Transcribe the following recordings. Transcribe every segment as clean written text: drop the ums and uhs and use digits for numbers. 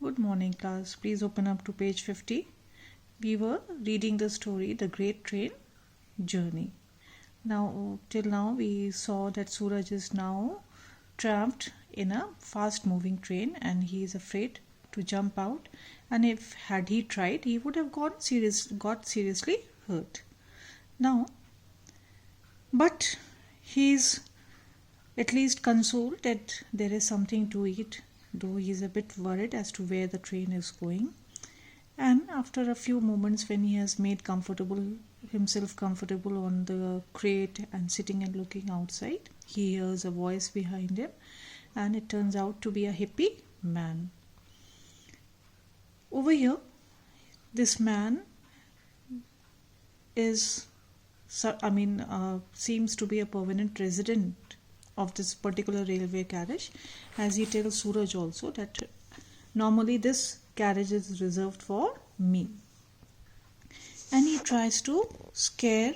Good morning, class. Please open up to page 50. We were reading the story The Great Train Journey. Now, till now, we saw that Suraj is now trapped in a fast moving train and he is afraid to jump out. And if had he tried, he would have got seriously hurt. Now, but he's at least consoled that there is something to eat, though he is a bit worried as to where the train is going. And after a few moments, when he has made himself comfortable on the crate and sitting and looking outside, he hears a voice behind him, and it turns out to be a hippie man. Over here, this man seems to be a permanent resident of this particular railway carriage, as he tells Suraj also that normally this carriage is reserved for me. And he tries to scare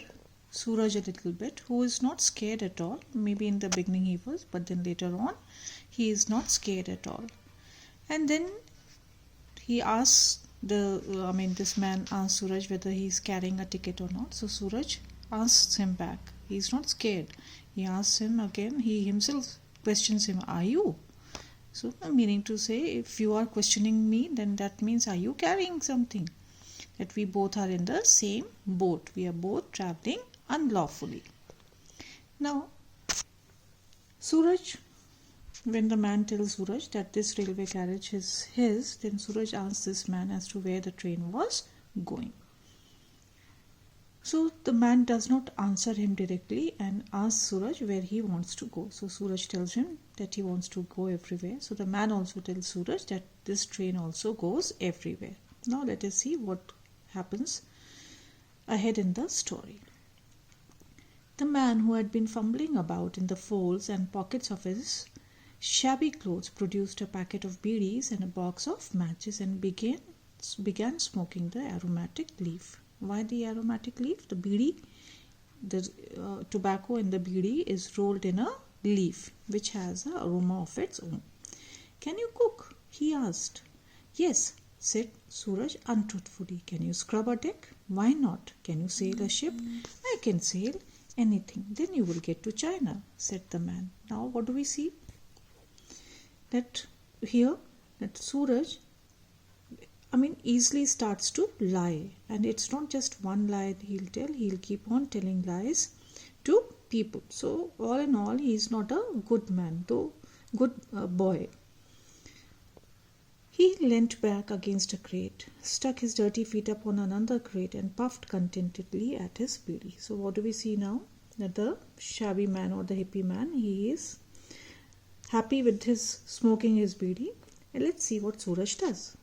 Suraj a little bit, who is not scared at all. Maybe in the beginning he was, but then later on he is not scared at all. And then he asks this man asks Suraj whether he is carrying a ticket or not. So Suraj asks him back. He is not scared. He asks him again. He himself questions him, "Are you?" So, meaning to say, if you are questioning me, then that means, are you carrying something? That we both are in the same boat. We are both traveling unlawfully. Now, Suraj, when the man tells Suraj that this railway carriage is his, then Suraj asks this man as to where the train was going. So the man does not answer him directly and asks Suraj where he wants to go. So Suraj tells him that he wants to go everywhere. So the man also tells Suraj that this train also goes everywhere. Now let us see what happens ahead in the story. The man, who had been fumbling about in the folds and pockets of his shabby clothes, produced a packet of beedis and a box of matches and began smoking the aromatic leaf. Why the aromatic leaf? The beedi, the tobacco in the beedi is rolled in a leaf which has an aroma of its own. "Can you cook?" he asked. "Yes," said Suraj untruthfully. "Can you scrub a deck?" "Why not?" "Can you sail a ship?" "I can sail anything." "Then you will get to China," said the man. Now what do we see? That Suraj easily starts to lie, and it's not just one lie he'll tell. He'll keep on telling lies to people. So all in all, he's not a good man, though good boy. He leant back against a crate, stuck his dirty feet up on another crate, and puffed contentedly at his beedi. So what do we see now? That the shabby man, or the hippie man, he is happy with his smoking his beedi. And let's see what Suraj does.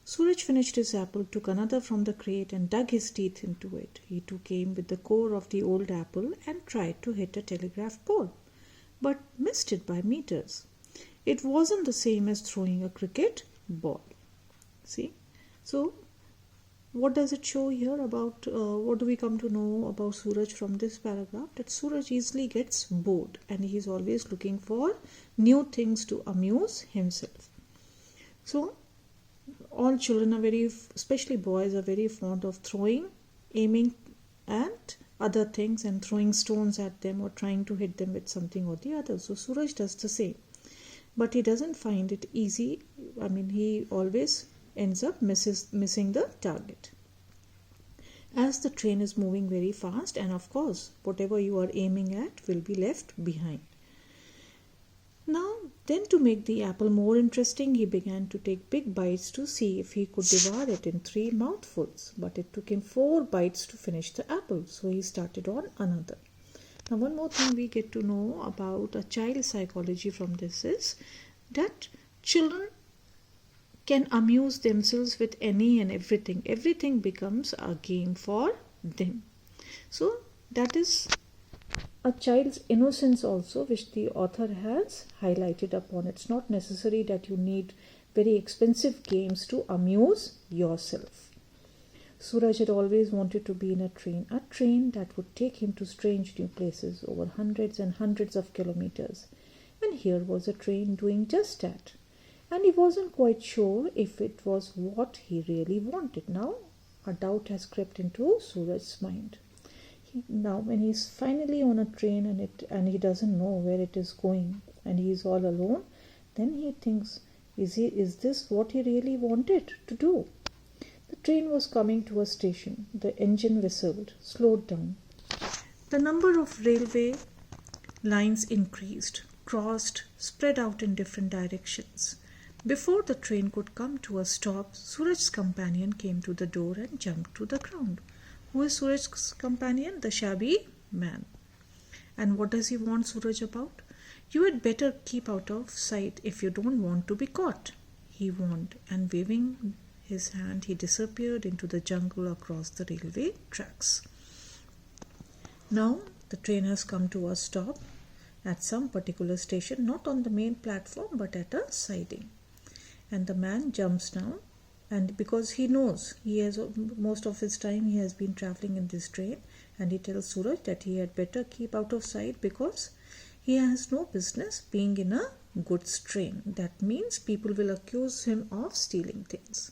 Suraj finished his apple, took another from the crate, and dug his teeth into it. He took aim with the core of the old apple and tried to hit a telegraph pole, but missed it by meters. It wasn't the same as throwing a cricket ball. See? So, what does it show here about, what do we come to know about Suraj from this paragraph? That Suraj easily gets bored and he is always looking for new things to amuse himself. So, all children are especially boys, are very fond of aiming at other things and throwing stones at them or trying to hit them with something or the other. So Suraj does the same. But he doesn't find it easy. He always ends up missing the target. As the train is moving very fast, and of course, whatever you are aiming at will be left behind. Now, then to make the apple more interesting, he began to take big bites to see if he could devour it in 3 mouthfuls. But it took him 4 bites to finish the apple, so he started on another. Now, one more thing we get to know about a child psychology from this is that children can amuse themselves with any and everything. Everything becomes a game for them. So, that is a child's innocence also, which the author has highlighted upon. It's not necessary that you need very expensive games to amuse yourself. Suraj had always wanted to be in a train that would take him to strange new places over hundreds and hundreds of kilometers. And here was a train doing just that. and he wasn't quite sure if it was what he really wanted. Now a doubt has crept into Suraj's mind. Now when he's finally on a train and he doesn't know where it is going and he is all alone, then he thinks, is this what he really wanted to do? The train was coming to a station. The engine whistled, slowed down. The number of railway lines increased, crossed, spread out in different directions. Before the train could come to a stop, Suraj's companion came to the door and jumped to the ground. Who is Suraj's companion? The shabby man. And what does he warn Suraj about? You had better keep out of sight if you don't want to be caught, he warned, and waving his hand, he disappeared into the jungle across the railway tracks. Now the train has come to a stop at some particular station, not on the main platform but at a siding. And the man jumps down, and because he knows he has most of his time he has been traveling in this train, and he tells Suraj that he had better keep out of sight because he has no business being in a goods train. That means people will accuse him of stealing things.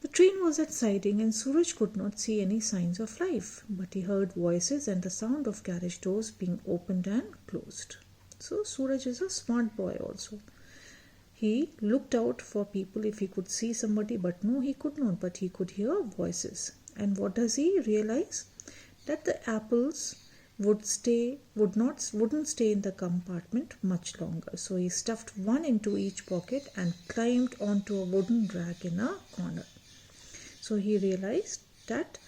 The train was at siding and Suraj could not see any signs of life, but he heard voices and the sound of carriage doors being opened and closed. So Suraj is a smart boy also. He looked out for people if he could see somebody, but no, he could not, but he could hear voices. And what does he realize? That the apples wouldn't stay in the compartment much longer. So he stuffed one into each pocket and climbed onto a wooden rack in a corner. So he realized that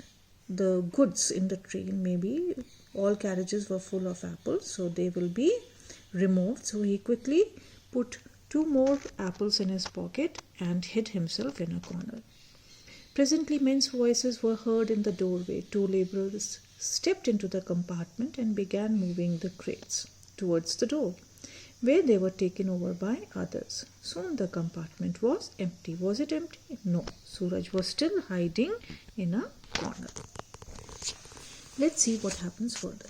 the goods in the train, maybe all carriages were full of apples, so they will be removed. So he quickly put 2 more apples in his pocket and hid himself in a corner. Presently men's voices were heard in the doorway. 2 labourers stepped into the compartment and began moving the crates towards the door, where they were taken over by others. Soon the compartment was empty. Was it empty? No. Suraj was still hiding in a corner. Let's see what happens further.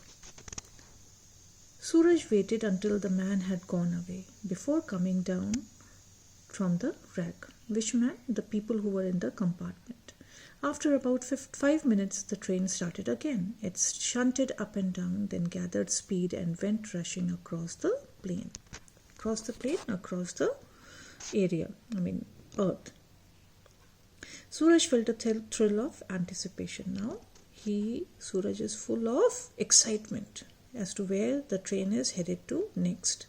Suraj waited until the man had gone away before coming down from the rack. Which man? The people who were in the compartment. After about 5 minutes, the train started again. It shunted up and down, then gathered speed and went rushing across the plain. Across the area, earth. Suraj felt a thrill of anticipation. Now, Suraj is full of excitement as to where the train is headed to next.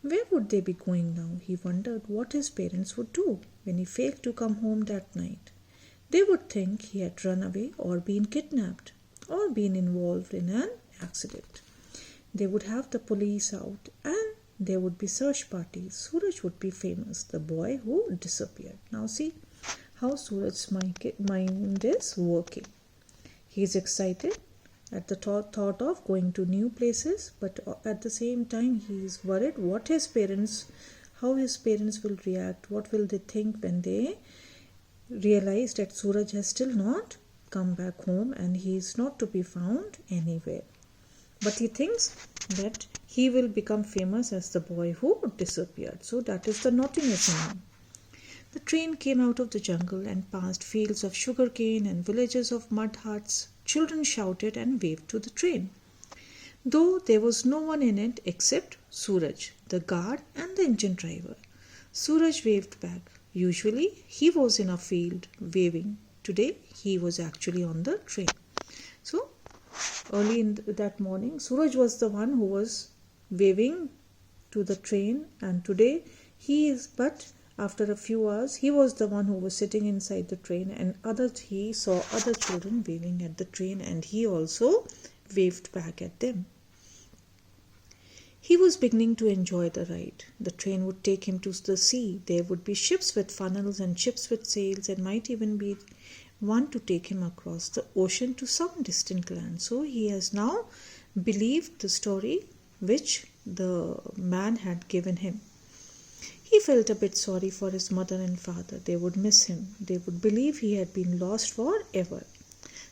Where would they be going now? He wondered what his parents would do when he failed to come home that night. They would think he had run away or been kidnapped or been involved in an accident. They would have the police out and there would be search parties. Suraj would be famous, the boy who disappeared. Now see how Suraj's mind is working. He is excited at the thought of going to new places, but at the same time he is worried how his parents will react, what will they think when they realize that Suraj has still not come back home and he is not to be found anywhere. But he thinks that he will become famous as the boy who disappeared. So that is the naughtiness in him. The train came out of the jungle and passed fields of sugarcane and villages of mud huts. Children shouted and waved to the train, though there was no one in it except Suraj, the guard and the engine driver. Suraj waved back. Usually he was in a field waving. Today he was actually on the train. So early in that morning, Suraj was the one who was waving to the train, and today but after a few hours, he was the one who was sitting inside the train, and he saw other children waving at the train, and he also waved back at them. He was beginning to enjoy the ride. The train would take him to the sea. There would be ships with funnels and ships with sails, and might even be one to take him across the ocean to some distant land. So he has now believed the story which the man had given him. He felt a bit sorry for his mother and father. They would miss him. They would believe he had been lost forever.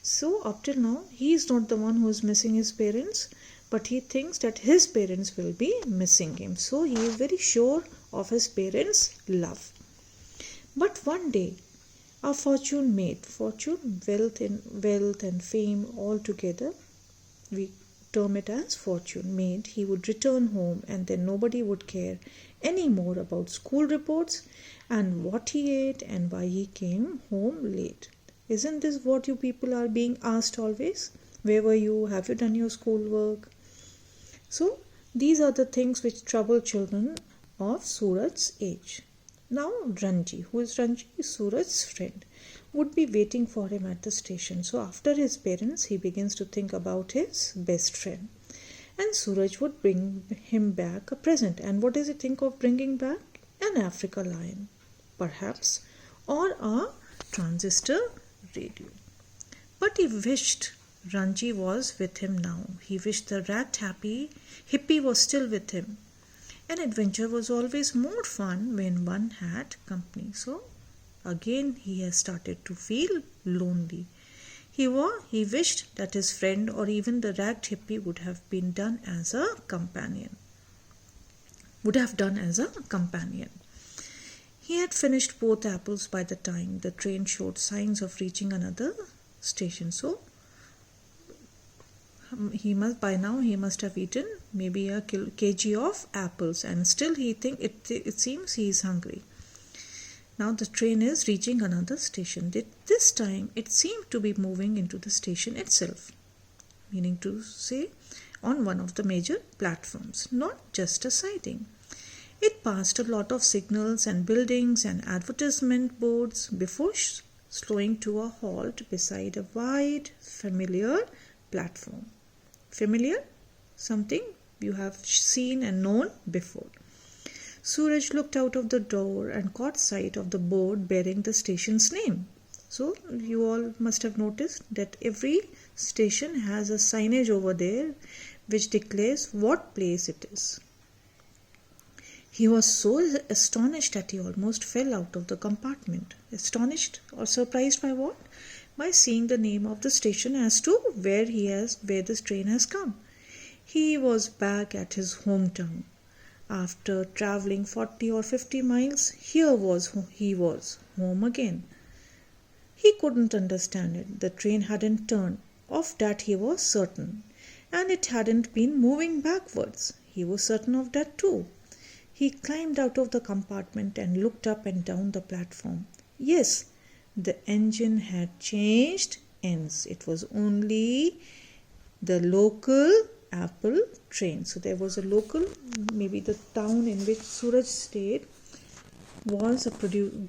So up till now, he is not the one who is missing his parents, but he thinks that his parents will be missing him. So he is very sure of his parents' love. But one day, a wealth and fame all together, we term it as fortune made, he would return home, and then nobody would care any more about school reports and what he ate and why he came home late. Isn't this what you people are being asked always? Where were you? Have you done your schoolwork? So these are the things which trouble children of Suraj's age. Now Ranji, who is Ranji? Suraj's friend, would be waiting for him at the station. So after his parents, he begins to think about his best friend. And Suraj would bring him back a present. And what does he think of bringing back? An Africa lion, perhaps, or a transistor radio. But he wished Ranji was with him now. He wished the hippie was still with him. An adventure was always more fun when one had company. So again he has started to feel lonely. He wished that his friend or even the ragged hippie would have done as a companion. He had finished both apples by the time the train showed signs of reaching another station. So he must have eaten maybe a kg of apples, and still it seems he is hungry. Now the train is reaching another station. This time it seemed to be moving into the station itself, meaning to say on one of the major platforms, not just a siding. It passed a lot of signals and buildings and advertisement boards before slowing to a halt beside a wide, familiar platform. Familiar? Something you have seen and known before. Suraj looked out of the door and caught sight of the board bearing the station's name. So you all must have noticed that every station has a signage over there which declares what place it is. He was so astonished that he almost fell out of the compartment. Astonished or surprised by what? By seeing the name of the station as to where this train has come. He was back at his hometown. After travelling 40 or 50 miles, he was home again. He couldn't understand it. The train hadn't turned. Of that he was certain. And it hadn't been moving backwards. He was certain of that too. He climbed out of the compartment and looked up and down the platform. Yes, the engine had changed ends. It was only the local apple train. So there was a local, maybe the town in which Suraj stayed was a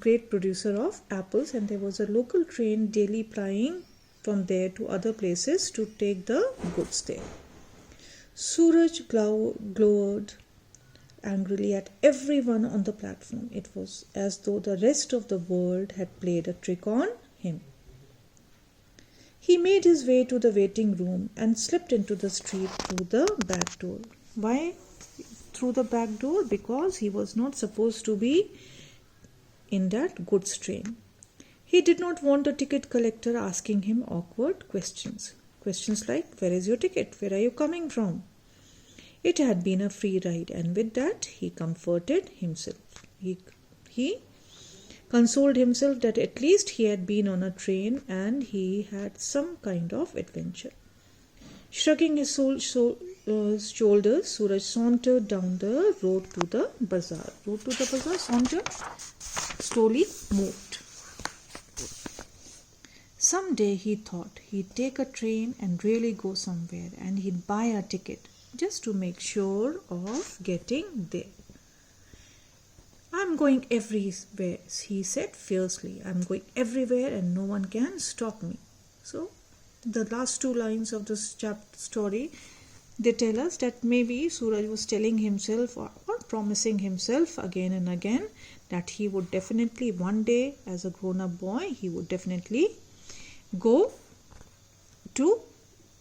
great producer of apples, and there was a local train daily plying from there to other places to take the goods there. Suraj glowered angrily at everyone on the platform. It was as though the rest of the world had played a trick on him. He made his way to the waiting room and slipped into the street through the back door. Why through the back door? Because he was not supposed to be in that goods train. He did not want a ticket collector asking him awkward questions. Questions like, where is your ticket? Where are you coming from? It had been a free ride, and with that he comforted himself. He consoled himself that at least he had been on a train and he had some kind of adventure. Shrugging his shoulders, Suraj sauntered down the road to the bazaar. Sauntered, slowly moved. Someday, he thought, he'd take a train and really go somewhere, and he'd buy a ticket just to make sure of getting there. I'm going everywhere, he said fiercely. I'm going everywhere and no one can stop me. So, the last two lines of this story, they tell us that maybe Suraj was telling himself or promising himself again and again that he would definitely one day, as a grown-up boy, he would definitely go to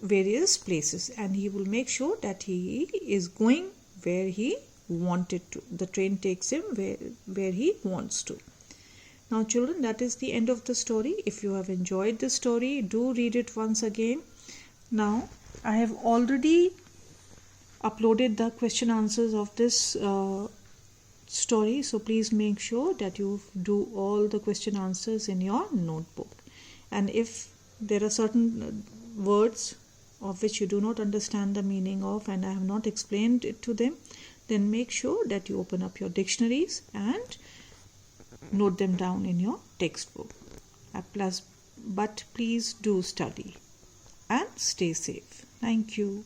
various places and he will make sure that he is going where he wanted to. The train takes him where he wants to. Now children, that is the end of the story. If you have enjoyed the story, do read it once again. Now I have already uploaded the question answers of this story. So please make sure that you do all the question answers in your notebook. And if there are certain words of which you do not understand the meaning of and I have not explained it to them, then make sure that you open up your dictionaries and note them down in your textbook. But please do study and stay safe. Thank you.